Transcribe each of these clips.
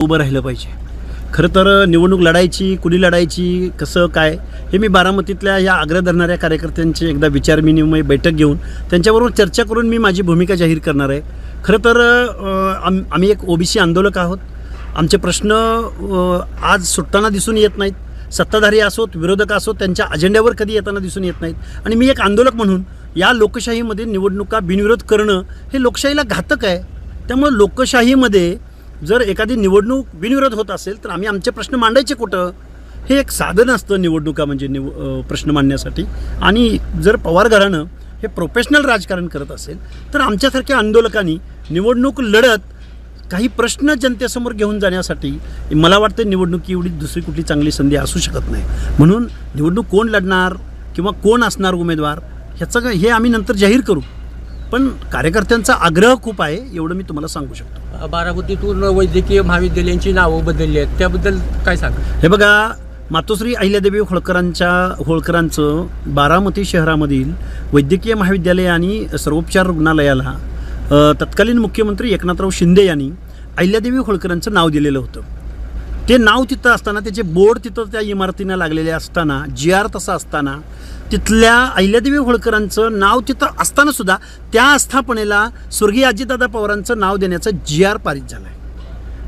उभं राहिलं पाहिजे. खरं तर निवडणूक लढायची, कुणी लढायची, कसं काय हे मी बारामतीतल्या या आग्रह धरणाऱ्या कार्यकर्त्यांची एकदा विचारविनिमय बैठक घेऊन त्यांच्याबरोबर चर्चा करून मी माझी भूमिका जाहीर करणार आहे. खरं तर आम्ही एक ओबीसी आंदोलक आहोत. आमचे प्रश्न आज सुटताना दिसून येत नाहीत. सत्ताधारी असोत, विरोधक असोत, त्यांच्या अजेंड्यावर कधी येताना दिसून येत नाहीत. आणि मी एक आंदोलक म्हणून या लोकशाहीमध्ये निवडणुका बिनविरोध करणं हे लोकशाहीला घातक आहे. त्यामुळे लोकशाहीमध्ये जर एखादी निवडणूक बिनविरोध होत असेल तर आम्ही आमचे प्रश्न मांडायचे कुठं? हे एक साधन असतं निवडणुका म्हणजे प्रश्न मांडण्यासाठी. आणि जर पवार घराणं हे प्रोफेशनल राजकारण करत असेल तर आमच्यासारख्या आंदोलकांनी निवडणूक लढत काही प्रश्न जनतेसमोर घेऊन जाण्यासाठी मला वाटतं निवडणुकी एवढी दुसरी कुठली चांगली संधी असू शकत नाही. म्हणून निवडणूक कोण लढणार किंवा कोण असणार उमेदवार ह्याचं हे आम्ही नंतर जाहीर करू. पण कार्यकर्त्यांचा आग्रह खूप आहे एवढं मी तुम्हाला सांगू शकतो. बारामतीतून वैद्यकीय महाविद्यालयांची नावं बदलली आहेत, त्याबद्दल काय सांगा? हे बघा, मातोश्री अहिल्यादेवी होळकरांचं बारामती शहरामधील वैद्यकीय महाविद्यालय आणि सर्वोपचार रुग्णालयाला तत्कालीन मुख्यमंत्री एकनाथराव शिंदे यांनी अहिल्यादेवी होळकरांचं नाव दिलेलं होतं. ते नाव तिथं असताना, त्याचे बोर्ड तिथं त्या इमारतीनं लागलेले असताना, GR तसा असताना, तिथल्या अहिल्यादेवी होळकरांचं नाव तिथं असताना सुद्धा त्या आस्थापनेला स्वर्गीय अजितदादा पवारांचं नाव देण्याचं GR पारित झालं आहे.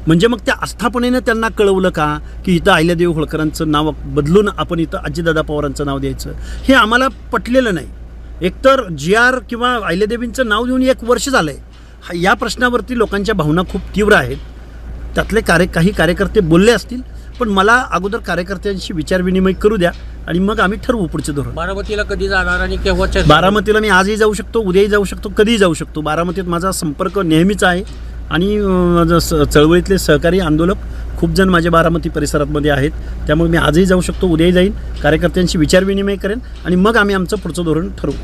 म्हणजे मग त्या आस्थापनेनं त्यांना कळवलं का की इथं अहिल्यादेवी होळकरांचं नाव बदलून आपण इथं अजितदादा पवारांचं नाव द्यायचं? हे आम्हाला पटलेलं नाही. एकतर GR किंवा अहिल्यादेवींचं नाव देऊन 1 वर्ष झालं आहे. या प्रश्नावरती लोकांच्या भावना खूप तीव्र आहेत. त्यातले काही कार्यकर्ते बोलले असतील, पण मला अगोदर कार्यकर्त्यांशी विचारविनिमय करू द्या आणि मग आम्ही ठरवू पुढचे धोरण. बारामतीला कधी जाणार आणि केव्हा? बारामतीला मी आजही जाऊ शकतो, उद्याही जाऊ शकतो, कधीही जाऊ शकतो. बारामतीत माझा संपर्क नेहमीच आहे आणि चळवळीतले सहकारी आंदोलक खूप जण माझ्या बारामती परिसरामध्ये आहेत. त्यामुळे मी आजही जाऊ शकतो, उद्याही जाईन, कार्यकर्त्यांशी विचारविनिमय करेन आणि मग आम्ही आमचं पुढचं धोरण ठरवू.